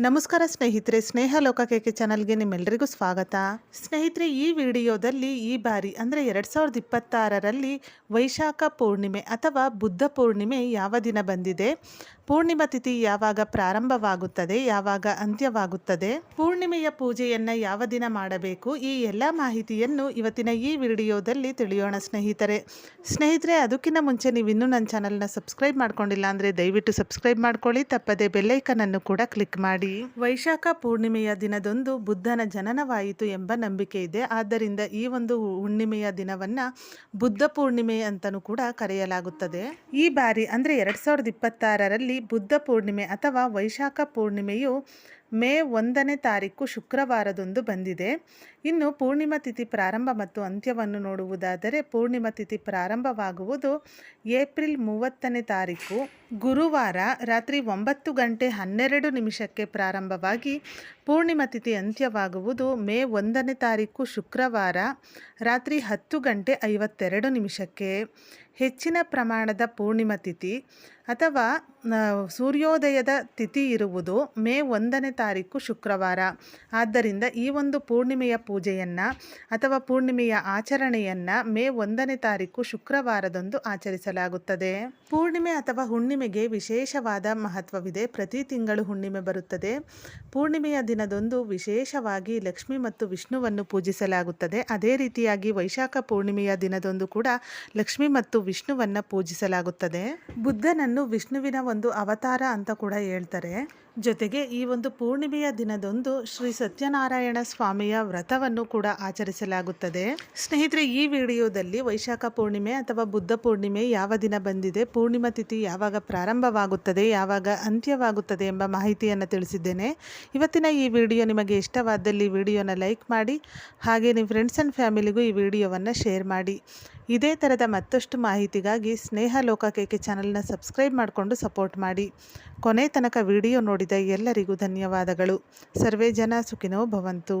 ನಮಸ್ಕಾರ ಸ್ನೇಹಿತರೆ, ಸ್ನೇಹ ಲೋಕ ಕೇಕೆ ಚಾನಲ್ಗೆ ನಿಮ್ಮೆಲ್ಲರಿಗೂ ಸ್ವಾಗತ. ಸ್ನೇಹಿತರೆ, ಈ ವಿಡಿಯೋದಲ್ಲಿ ಈ ಬಾರಿ ಅಂದರೆ 2026ರಲ್ಲಿ ವೈಶಾಖ ಪೂರ್ಣಿಮೆ ಅಥವಾ ಬುದ್ಧ ಪೂರ್ಣಿಮೆ ಯಾವ ದಿನ ಬಂದಿದೆ, ಪೂರ್ಣಿಮಾ ತಿಥಿ ಯಾವಾಗ ಪ್ರಾರಂಭವಾಗುತ್ತದೆ, ಯಾವಾಗ ಅಂತ್ಯವಾಗುತ್ತದೆ, ಪೂರ್ಣಿಮೆಯ ಪೂಜೆಯನ್ನು ಯಾವ ದಿನ ಮಾಡಬೇಕು, ಈ ಎಲ್ಲ ಮಾಹಿತಿಯನ್ನು ಇವತ್ತಿನ ಈ ವಿಡಿಯೋದಲ್ಲಿ ತಿಳಿಯೋಣ ಸ್ನೇಹಿತರೆ, ಅದಕ್ಕಿಂತ ಮುಂಚೆ ನೀವು ಇನ್ನೂ ನನ್ನ ಚಾನಲ್ನ ಸಬ್ಸ್ಕ್ರೈಬ್ ಮಾಡ್ಕೊಂಡಿಲ್ಲ ಅಂದರೆ ದಯವಿಟ್ಟು ಸಬ್ಸ್ಕ್ರೈಬ್ ಮಾಡ್ಕೊಳ್ಳಿ, ತಪ್ಪದೆ ಬೆಲ್ಲೈಕನನ್ನು ಕೂಡ ಕ್ಲಿಕ್ ಮಾಡಿ. ವೈಶಾಖ ಪೂರ್ಣಿಮೆಯ ದಿನದಂದು ಬುದ್ಧನ ಜನನವಾಯಿತು ಎಂಬ ನಂಬಿಕೆ ಇದೆ. ಆದ್ದರಿಂದ ಈ ಒಂದು ಹುಣ್ಣಿಮೆಯ ದಿನವನ್ನ ಬುದ್ಧ ಪೂರ್ಣಿಮೆ ಅಂತಲೂ ಕೂಡ ಕರೆಯಲಾಗುತ್ತದೆ. ಈ ಬಾರಿ ಅಂದರೆ 2026ರಲ್ಲಿ ಬುದ್ಧ ಪೂರ್ಣಿಮೆ ಅಥವಾ ವೈಶಾಖ ಪೂರ್ಣಿಮೆಯು ಮೇ 1ನೇ ತಾರೀಕು ಶುಕ್ರವಾರದಂದು ಬಂದಿದೆ. ಇನ್ನು ಪೂರ್ಣಿಮಾ ತಿಥಿ ಪ್ರಾರಂಭ ಮತ್ತು ಅಂತ್ಯವನ್ನು ನೋಡುವುದಾದರೆ, ಪೂರ್ಣಿಮಾ ತಿಥಿ ಪ್ರಾರಂಭವಾಗುವುದು ಏಪ್ರಿಲ್ 30ನೇ ತಾರೀಕು ಗುರುವಾರ ರಾತ್ರಿ 9:12 ಪ್ರಾರಂಭವಾಗಿ ಪೂರ್ಣಿಮಾ ತಿಥಿ ಅಂತ್ಯವಾಗುವುದು ಮೇ 1ನೇ ತಾರೀಕು ಶುಕ್ರವಾರ ರಾತ್ರಿ 10:52. ಹೆಚ್ಚಿನ ಪ್ರಮಾಣದ ಪೂರ್ಣಿಮಾ ತಿಥಿ ಅಥವಾ ಸೂರ್ಯೋದಯದ ತಿಥಿ ಇರುವುದು ಮೇ 1ನೇ ತಾರೀಕು ಶುಕ್ರವಾರ. ಆದ್ದರಿಂದ ಈ ಒಂದು ಪೂರ್ಣಿಮೆಯ ಪೂಜೆಯನ್ನು ಅಥವಾ ಪೂರ್ಣಿಮೆಯ ಆಚರಣೆಯನ್ನು ಮೇ 1ನೇ ತಾರೀಕು ಶುಕ್ರವಾರದಂದು ಆಚರಿಸಲಾಗುತ್ತದೆ. ಪೂರ್ಣಿಮೆ ಅಥವಾ ಹುಣ್ಣಿಮೆಗೆ ವಿಶೇಷವಾದ ಮಹತ್ವವಿದೆ. ಪ್ರತಿ ತಿಂಗಳು ಹುಣ್ಣಿಮೆ ಬರುತ್ತದೆ. ಪೂರ್ಣಿಮೆಯ ದಿನದಂದು ವಿಶೇಷವಾಗಿ ಲಕ್ಷ್ಮಿ ಮತ್ತು ವಿಷ್ಣುವನ್ನು ಪೂಜಿಸಲಾಗುತ್ತದೆ. ಅದೇ ರೀತಿಯಾಗಿ ವೈಶಾಖ ಪೂರ್ಣಿಮೆಯ ದಿನದಂದು ಕೂಡ ಲಕ್ಷ್ಮಿ ಮತ್ತು ವಿಷ್ಣುವನ್ನು ಪೂಜಿಸಲಾಗುತ್ತದೆ. ಬುದ್ಧನನ್ನು ವಿಷ್ಣುವಿನ ಒಂದು ಅವತಾರ ಅಂತ ಕೂಡ ಹೇಳ್ತಾರೆ. ಜೊತೆಗೆ ಈ ಒಂದು ಪೂರ್ಣಿಮೆಯ ದಿನದಂದು ಶ್ರೀ ಸತ್ಯನಾರಾಯಣ ಸ್ವಾಮಿಯ ವ್ರತವನ್ನು ಕೂಡ ಆಚರಿಸಲಾಗುತ್ತದೆ. ಸ್ನೇಹಿತರೆ, ಈ ವಿಡಿಯೋದಲ್ಲಿ ವೈಶಾಖ ಪೂರ್ಣಿಮೆ ಅಥವಾ ಬುದ್ಧ ಪೂರ್ಣಿಮೆ ಯಾವ ದಿನ ಬಂದಿದೆ, ಪೂರ್ಣಿಮಾ ತಿಥಿ ಯಾವಾಗ ಪ್ರಾರಂಭವಾಗುತ್ತದೆ, ಯಾವಾಗ ಅಂತ್ಯವಾಗುತ್ತದೆ ಎಂಬ ಮಾಹಿತಿಯನ್ನು ತಿಳಿಸಿದ್ದೇನೆ. ಇವತ್ತಿನ ಈ ವಿಡಿಯೋ ನಿಮಗೆ ಇಷ್ಟವಾದಲ್ಲಿ ವಿಡಿಯೋನ ಲೈಕ್ ಮಾಡಿ, ಹಾಗೆ ನಿಮ್ಮ ಫ್ರೆಂಡ್ಸ್ ಆ್ಯಂಡ್ ಫ್ಯಾಮಿಲಿಗೂ ಈ ವಿಡಿಯೋವನ್ನು ಶೇರ್ ಮಾಡಿ. ಇದೇ ಥರದ ಮತ್ತಷ್ಟು ಮಾಹಿತಿಗಾಗಿ ಸ್ನೇಹ ಲೋಕ ಕೇಕೆ ಚಾನಲ್ನ ಸಬ್ಸ್ಕ್ರೈಬ್ ಮಾಡಿಕೊಂಡು ಸಪೋರ್ಟ್ ಮಾಡಿ. ಕೊನೆ ತನಕ ವಿಡಿಯೋ ನೋಡಿದ ಎಲ್ಲರಿಗೂ ಧನ್ಯವಾದಗಳು. ಸರ್ವೇ ಜನ ಸುಖಿನೋ ಭವಂತು.